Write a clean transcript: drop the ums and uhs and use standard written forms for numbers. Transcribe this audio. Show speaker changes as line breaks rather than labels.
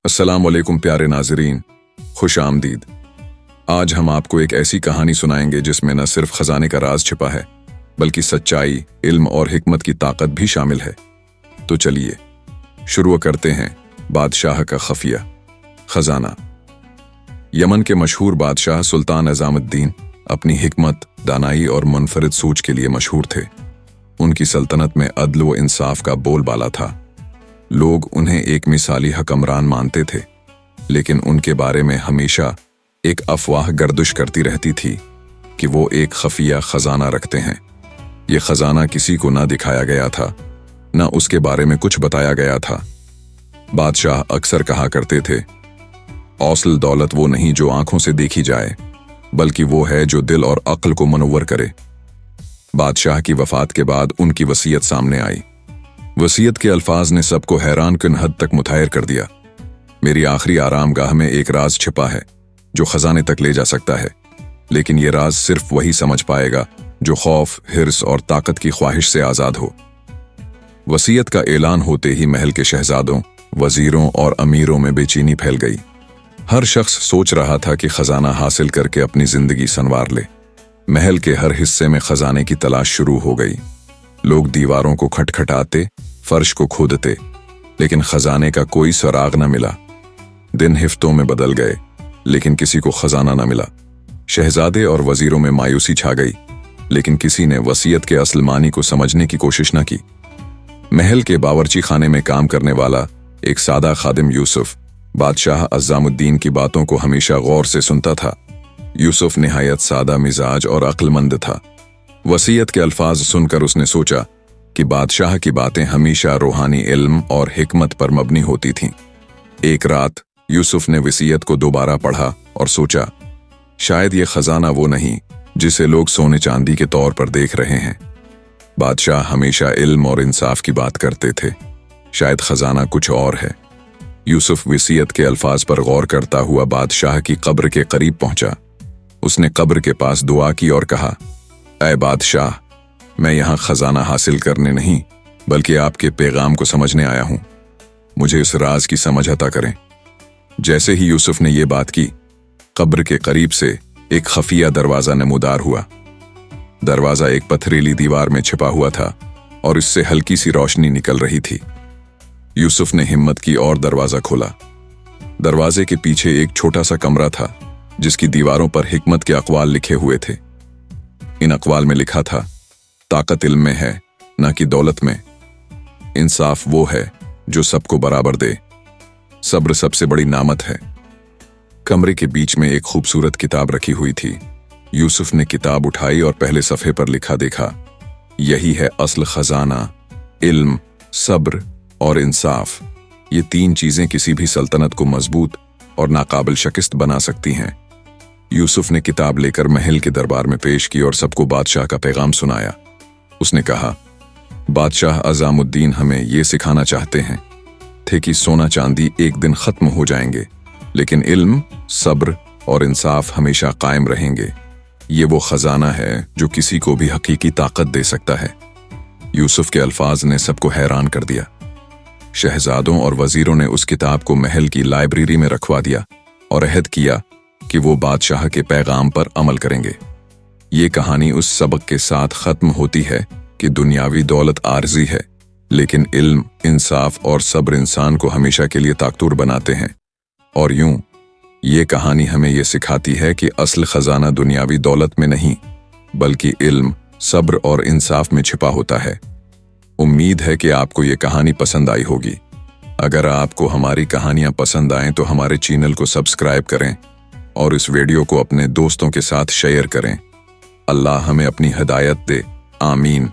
अस्सलाम वालेकुम प्यारे नाजरीन, खुश आमदीद। आज हम आपको एक ऐसी कहानी सुनाएंगे जिसमें न सिर्फ खजाने का राज छिपा है बल्कि सच्चाई, इल्म और हिकमत की ताकत भी शामिल है। तो चलिए शुरू करते हैं बादशाह का खफिया खजाना। यमन के मशहूर बादशाह सुल्तान निजामुद्दीन अपनी हिकमत, दानाई और मुनफरिद सोच के लिए मशहूर थे। उनकी सल्तनत में अदल व इंसाफ का बोलबाला था। लोग उन्हें एक मिसाली हुक्मरान मानते थे, लेकिन उनके बारे में हमेशा एक अफवाह गर्दिश करती रहती थी कि वो एक खफिया खजाना रखते हैं। ये खजाना किसी को ना दिखाया गया था, ना उसके बारे में कुछ बताया गया था। बादशाह अक्सर कहा करते थे, औसल दौलत वो नहीं जो आंखों से देखी जाए, बल्कि वो है जो दिल और अक्ल को मुनव्वर करे। बादशाह की वफात के बाद उनकी वसीयत सामने आई। वसीयत के अल्फाज ने सबको हैरान कुन हद तक मुताहिर कर दिया। मेरी आखिरी आरामगाह में एक राज छिपा है जो खजाने तक ले जा सकता है, लेकिन ये राज सिर्फ वही समझ पाएगा जो खौफ, हिर्स और ताकत की ख्वाहिश से आजाद हो। वसीयत का ऐलान होते ही महल के शहजादों, वजीरों और अमीरों में बेचैनी फैल गई। हर शख्स सोच रहा था कि खजाना हासिल करके अपनी जिंदगी संवार ले। महल के हर हिस्से में खजाने की तलाश शुरू हो गई। लोग दीवारों को खटखटाते, फर्श को खोदते, लेकिन खजाने का कोई सुराग न मिला। दिन हिफ्तों में बदल गए, लेकिन किसी को खजाना न मिला। शहजादे और वजीरों में मायूसी छा गई, लेकिन किसी ने वसीयत के असल मानी को समझने की कोशिश न की। महल के बावर्ची खाने में काम करने वाला एक सादा खादिम यूसुफ बादशाह अज़्ज़ामुद्दीन की बातों को हमेशा गौर से सुनता था। यूसुफ निहायत सादा मिजाज और अक्लमंद था। वसीयत के अल्फाज सुनकर उसने सोचा कि बादशाह की बातें हमेशा रूहानी इल्म और हिकमत पर मबनी होती थीं। एक रात यूसुफ ने वसीयत को दोबारा पढ़ा और सोचा, शायद ये खजाना वो नहीं जिसे लोग सोने चांदी के तौर पर देख रहे हैं। बादशाह हमेशा इल्म और इंसाफ की बात करते थे, शायद खजाना कुछ और है। यूसुफ वसीयत के अल्फाज पर गौर करता हुआ बादशाह की कब्र के करीब पहुंचा। उसने कब्र के पास दुआ की और कहा, ऐ बादशाह, मैं यहाँ खजाना हासिल करने नहीं बल्कि आपके पैगाम को समझने आया हूँ। मुझे इस राज की समझ अता करें। जैसे ही यूसुफ ने ये बात की, कब्र के करीब से एक खफिया दरवाजा नमूदार हुआ। दरवाजा एक पथरीली दीवार में छिपा हुआ था और इससे हल्की सी रोशनी निकल रही थी। यूसुफ ने हिम्मत की और दरवाजा खोला। दरवाजे के पीछे एक छोटा सा कमरा था जिसकी दीवारों पर हिकमत के अक़वाल लिखे हुए थे। इन अक़वाल में लिखा था, ताकत इल्म में है, न कि दौलत में। इंसाफ वो है जो सबको बराबर दे। सब्र सबसे बड़ी नामत है। कमरे के बीच में एक खूबसूरत किताब रखी हुई थी। यूसुफ ने किताब उठाई और पहले सफ़े पर लिखा देखा, यही है असल खजाना, इल्म, सब्र और इंसाफ। ये तीन चीजें किसी भी सल्तनत को मजबूत और नाकाबिल शिकस्त बना सकती हैं। यूसुफ ने किताब लेकर महल के दरबार में पेश की और सबको बादशाह का पैगाम सुनाया। उसने कहा, बादशाह अज़्ज़ामुद्दीन हमें ये सिखाना चाहते हैं थे कि सोना चांदी एक दिन खत्म हो जाएंगे, लेकिन इल्म, सब्र और इंसाफ हमेशा कायम रहेंगे। ये वो खजाना है जो किसी को भी हकीकी ताकत दे सकता है। यूसुफ के अल्फाज ने सबको हैरान कर दिया। शहजादों और वजीरों ने उस किताब को महल की लाइब्रेरी में रखवा दिया और अहद किया कि वो बादशाह के पैगाम पर अमल करेंगे। ये कहानी उस सबक के साथ खत्म होती है कि दुनियावी दौलत आर्जी है, लेकिन इल्म, इंसाफ और सब्र इंसान को हमेशा के लिए ताकतवर बनाते हैं। और यूं ये कहानी हमें ये सिखाती है कि असल खजाना दुनियावी दौलत में नहीं बल्कि इल्म, सब्र और इंसाफ में छिपा होता है। उम्मीद है कि आपको ये कहानी पसंद आई होगी। अगर आपको हमारी कहानियां पसंद आएं तो हमारे चैनल को सब्सक्राइब करें और इस वीडियो को अपने दोस्तों के साथ शेयर करें। अल्लाह हमें अपनी हिदायत दे। आमीन।